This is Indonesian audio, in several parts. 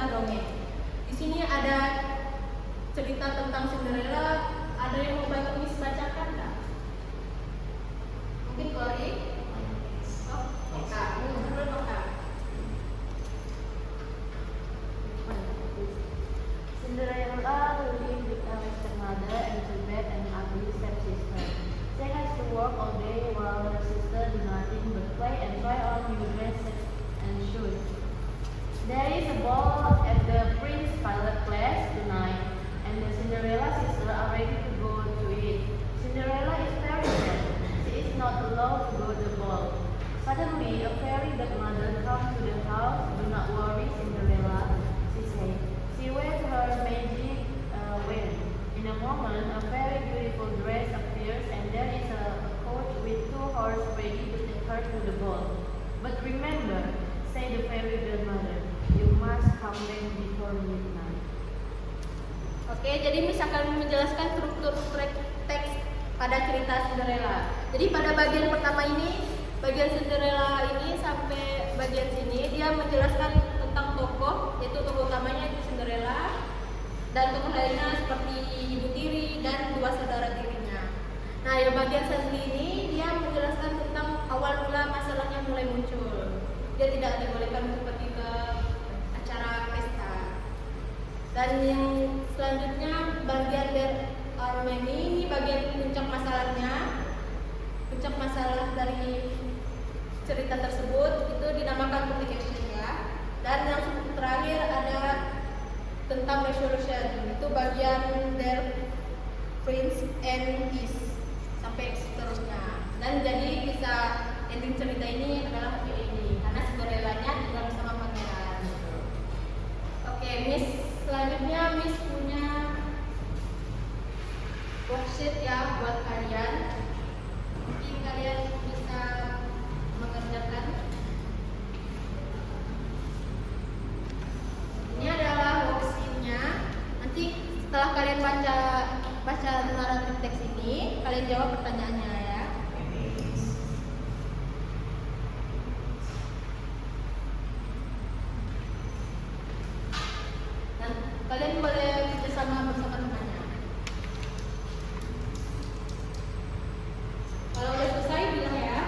cerita dongeng. Di sini ada cerita tentang Cinderella. Ada yang mau bantu Miss bacakan nggak? Mungkin Kori? Oh, Kak. Menurut Kak. Cinderella lived with a wicked mother and two bad and ugly stepsister. She has to work all day while her sister do nothing but play and try on new dresses and shoes. There is a ball at the Prince Pilot class tonight, and the Cinderella sisters are ready to go to it. Cinderella is very sad. She is not allowed to go to the ball. Suddenly, a fairy godmother comes to the house. Do not worry, Cinderella, she said. She waves her magic wand. In a moment, a very beautiful dress appears, and there is a coach with 2 horses ready to take her to the ball. But remember, said the fairy godmother, you must come back before midnight. Oke, jadi Miss akan menjelaskan struktur teks pada cerita Cinderella. Jadi pada bagian pertama ini, bagian Cinderella ini sampai bagian sini dia menjelaskan tentang tokoh, yaitu tokoh utamanya itu Cinderella dan tokoh lainnya seperti ibu tiri dan 2 saudara tirinya. Nah, yang bagian selanjutnya ini dia menjelaskan tentang awal mula masalahnya mulai muncul. Dia tidak dibolehkan untuk pergi ke acara pesta. Dan yang selanjutnya bagian Armeni ini bagian puncak masalahnya. Puncak masalah dari cerita tersebut itu dinamakan complication ya. Dan yang terakhir ada tentang resolution, itu bagian their prince and his sampai seterusnya. Dan jadi bisa ending cerita ini adalah happy ending karena Cinderella-nya tinggal bersama pangeran. Oke, Miss selanjutnya Miss punya worksheet ya buat kalian. Mungkin kalian bisa mengerjakan. Ini adalah worksheet-nya. Nanti setelah kalian baca naratif teks ini, kalian jawab pertanyaannya ya. Dan kalian boleh kerjasama bersama temannya. Kalau udah selesai bilang ya.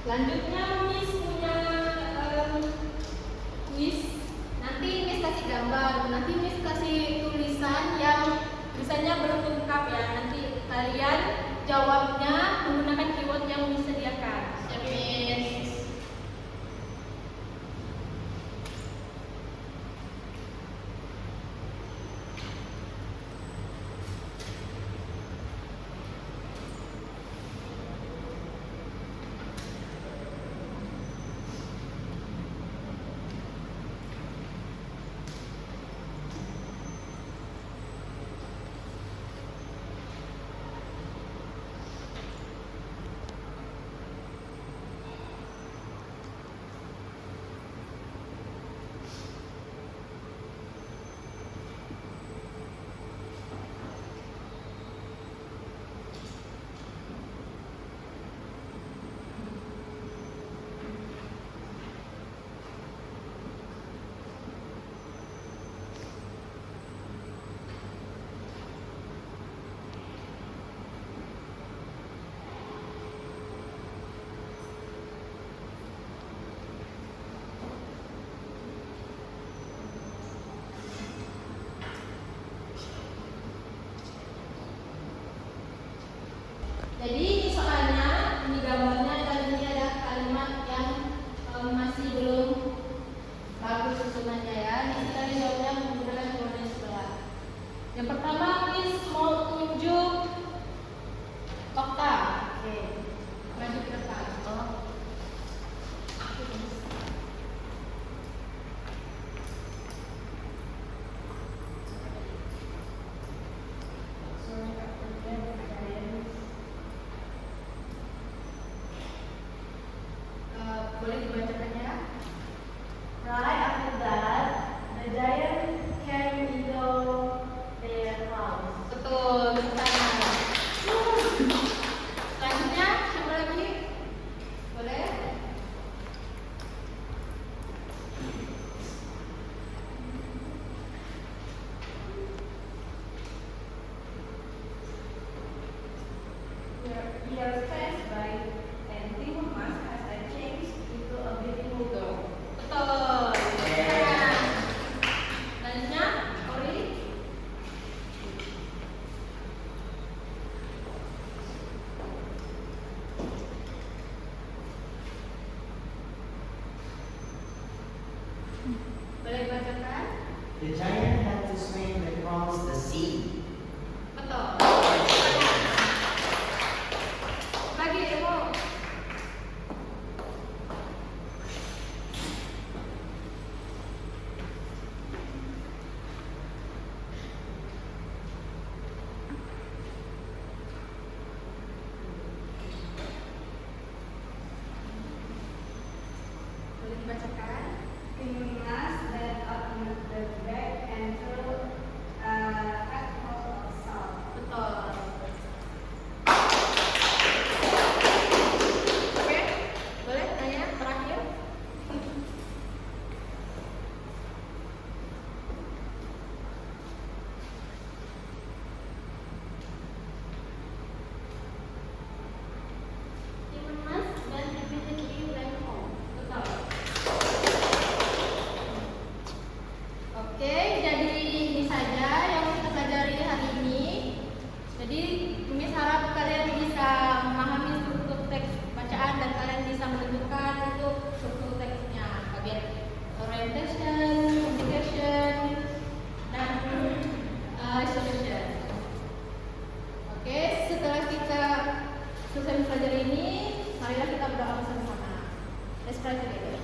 Selanjutnya Miss punya quiz. Nanti Miss kasih gambar, nanti Miss kasih tulisan yang tulisannya belum lengkap ya. Nanti kalian jawabnya menggunakan keyword yang Miss sediakan. Miss. bagus banget. Selanjutnya, siapa lagi? Boleh? Years passed by, and Timumas has a changed into a beautiful girl. Betul. Nah, selanjutnya, Ori. Boleh bacakan? The giant had to swim across the sea. Betul. Bagi Emo. Boleh dibacakan? Timumas then opened the bag and threw a handful of salt. Betul. Oke, boleh tanya terakhir? Timumas then immediately went home. Betul. Oke, jadi ini saja yang kita pelajari hari ini. Jadi, Miss harap kalian bisa memahami struktur teks bacaan dan kalian bisa menentukan untuk struktur teksnya. Bagian orientation, communication, dan isolation. Oke, setelah kita selesai mempelajari ini, marilah kita berdoa bersama-sama. Let's pray together.